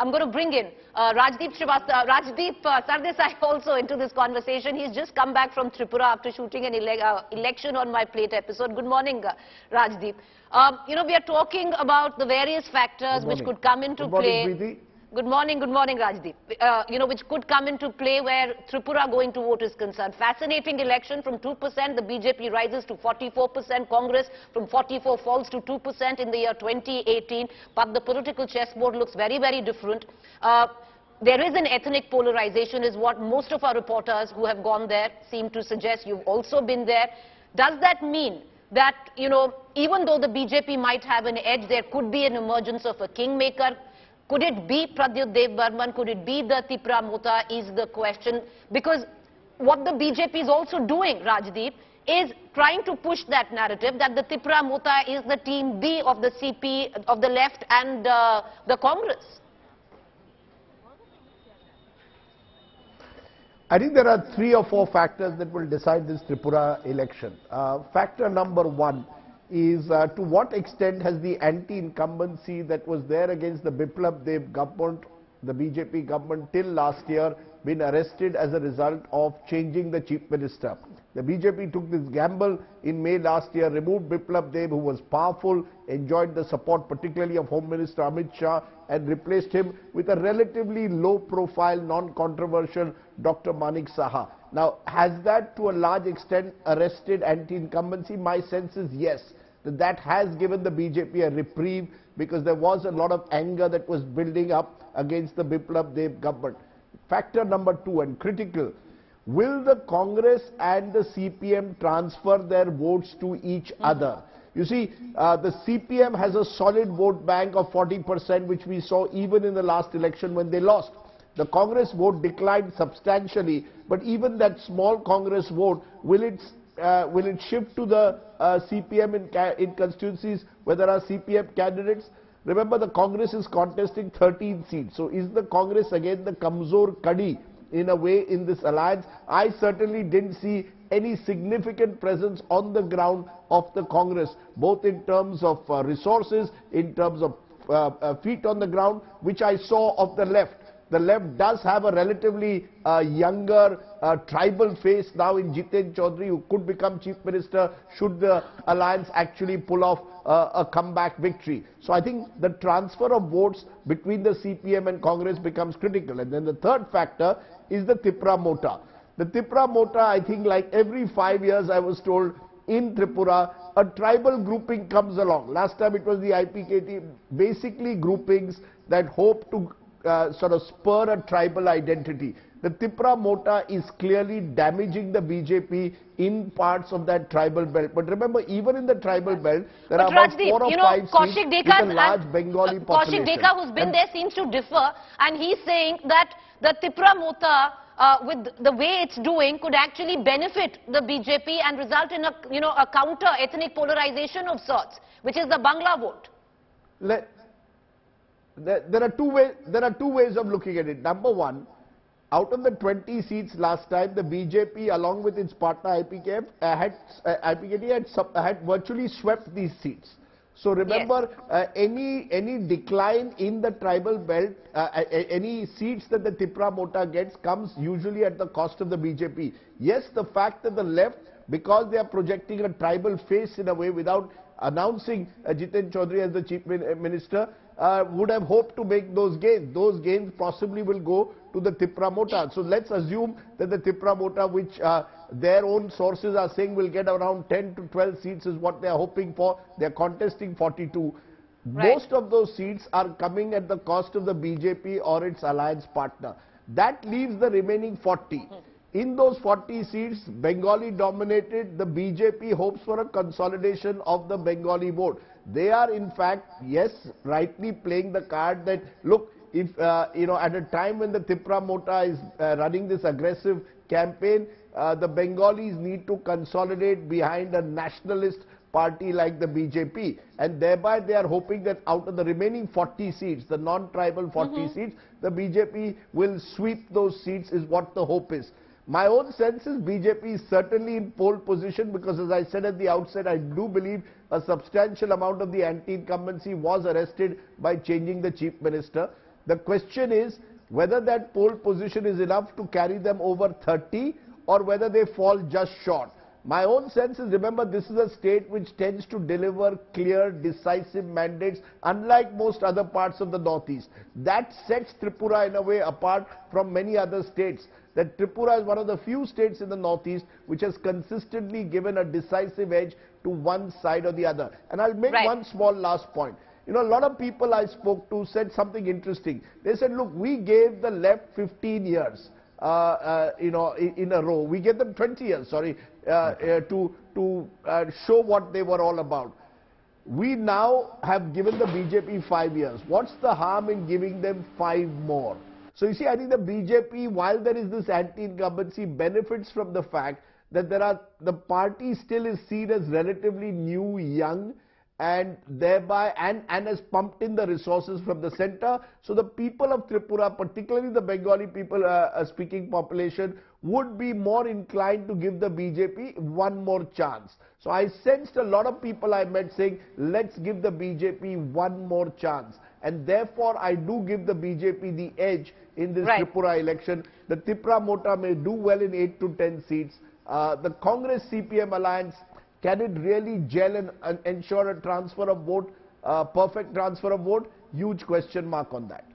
I'm going to bring in Rajdeep Sardesai also into this conversation. He's just come back from Tripura after shooting an election on my plate episode. Good morning, Rajdeep. We are talking about the various factors which could come into play. Good morning, Rajdeep. Which could come into play where Tripura going to vote is concerned. Fascinating election. From 2%, the BJP rises to 44%. Congress from 44 falls to 2% in the year 2018. But the political chessboard looks very, very different. There is an ethnic polarization is what most of our reporters who have gone there seem to suggest. You've also been there. Does that mean that, even though the BJP might have an edge, there could be an emergence of a kingmaker? Could it be Pradyut Dev Burman? Could it be the Tripura Mota is the question. Because what the BJP is also doing, Rajdeep, is trying to push that narrative that the Tripura Mota is the team B of the CP, of the left and the Congress. I think there are 3 or 4 factors that will decide this Tripura election. Factor number 1 is to what extent has the anti-incumbency that was there against the Biplab Dev government, the BJP government till last year, been arrested as a result of changing the chief minister. The BJP took this gamble in May last year, removed Biplab Dev, who was powerful, enjoyed the support particularly of Home Minister Amit Shah, and replaced him with a relatively low-profile, non-controversial Dr. Manik Saha. Now, has that to a large extent arrested anti-incumbency? My sense is yes. That has given the BJP a reprieve because there was a lot of anger that was building up against the Biplab Dev government. Factor number 2 and critical, will the Congress and the CPM transfer their votes to each other? You see, the CPM has a solid vote bank of 40%, which we saw even in the last election when they lost. The Congress vote declined substantially, but even that small Congress vote, will it shift to the CPM in constituencies where there are CPM candidates? Remember, the Congress is contesting 13 seats. So is the Congress again the Kamzor Kadi in a way in this alliance? I certainly didn't see any significant presence on the ground of the Congress, both in terms of resources, in terms of feet on the ground, which I saw of the left. The left does have a relatively younger tribal face now in Jiten Chaudhary, who could become chief minister should the alliance actually pull off a comeback victory. So I think the transfer of votes between the CPM and Congress becomes critical. And then the third factor is the Tripura Mota. The Tripura Mota, I think like every 5 years I was told in Tripura, a tribal grouping comes along. Last time it was the IPKT, basically groupings that hope to sort of spur a tribal identity. The Tripura Mota is clearly damaging the BJP in parts of that tribal belt. But remember, even in the tribal belt, there are about 4 or 5 seats with a large Bengali population. Kaushik Dekha, who's been there, seems to differ, and he's saying that the Tripura Mota, with the way it's doing, could actually benefit the BJP and result in a counter ethnic polarization of sorts, which is the Bangla vote. There are two ways of looking at it. Number 1, out of the 20 seats last time, the BJP, along with its partner IPKT, had virtually swept these seats. So remember, yes, any decline in the tribal belt, any seats that the Tripura Mota gets comes usually at the cost of the BJP. Yes, the fact that the left, because they are projecting a tribal face in a way without announcing Jiten Chaudhary as the chief minister, would have hoped to make those gains. Those gains possibly will go to the Tripura Mota. So let's assume that the Tripura Mota, which their own sources are saying will get around 10 to 12 seats is what they are hoping for. They are contesting 42. Right. Most of those seats are coming at the cost of the BJP or its alliance partner. That leaves the remaining 40. In those 40 seats, Bengali dominated, the BJP hopes for a consolidation of the Bengali vote. They are in fact, yes, rightly playing the card that, look, if, at a time when the Tripura Mota is running this aggressive campaign, the Bengalis need to consolidate behind a nationalist party like the BJP, and thereby they are hoping that out of the remaining 40 seats, the non-tribal 40 seats, the BJP will sweep those seats is what the hope is. My own sense is BJP is certainly in pole position because, as I said at the outset, I do believe a substantial amount of the anti-incumbency was arrested by changing the chief minister. The question is whether that pole position is enough to carry them over 30 or whether they fall just short. My own sense is, remember, this is a state which tends to deliver clear, decisive mandates, unlike most other parts of the northeast. That sets Tripura in a way apart from many other states. That Tripura is one of the few states in the northeast which has consistently given a decisive edge to one side or the other. And I'll make one small last point. You know, a lot of people I spoke to said something interesting. They said, look, we gave the left 15 years. You know, in a row. We gave them 20 years, sorry, to show what they were all about. We now have given the BJP 5 years. What's the harm in giving them 5 more? So you see, I think the BJP, while there is this anti-incumbency, benefits from the fact that the party still is seen as relatively new, young, and thereby and has pumped in the resources from the center. So the people of Tripura, particularly the Bengali people speaking population, would be more inclined to give the BJP one more chance. So I sensed a lot of people I met saying, let's give the BJP one more chance. And therefore I do give the BJP the edge in this Tripura election. The Tripura Mota may do well in 8 to 10 seats. The Congress-CPM alliance, can it really gel and ensure a transfer of vote, perfect transfer of vote? Huge question mark on that.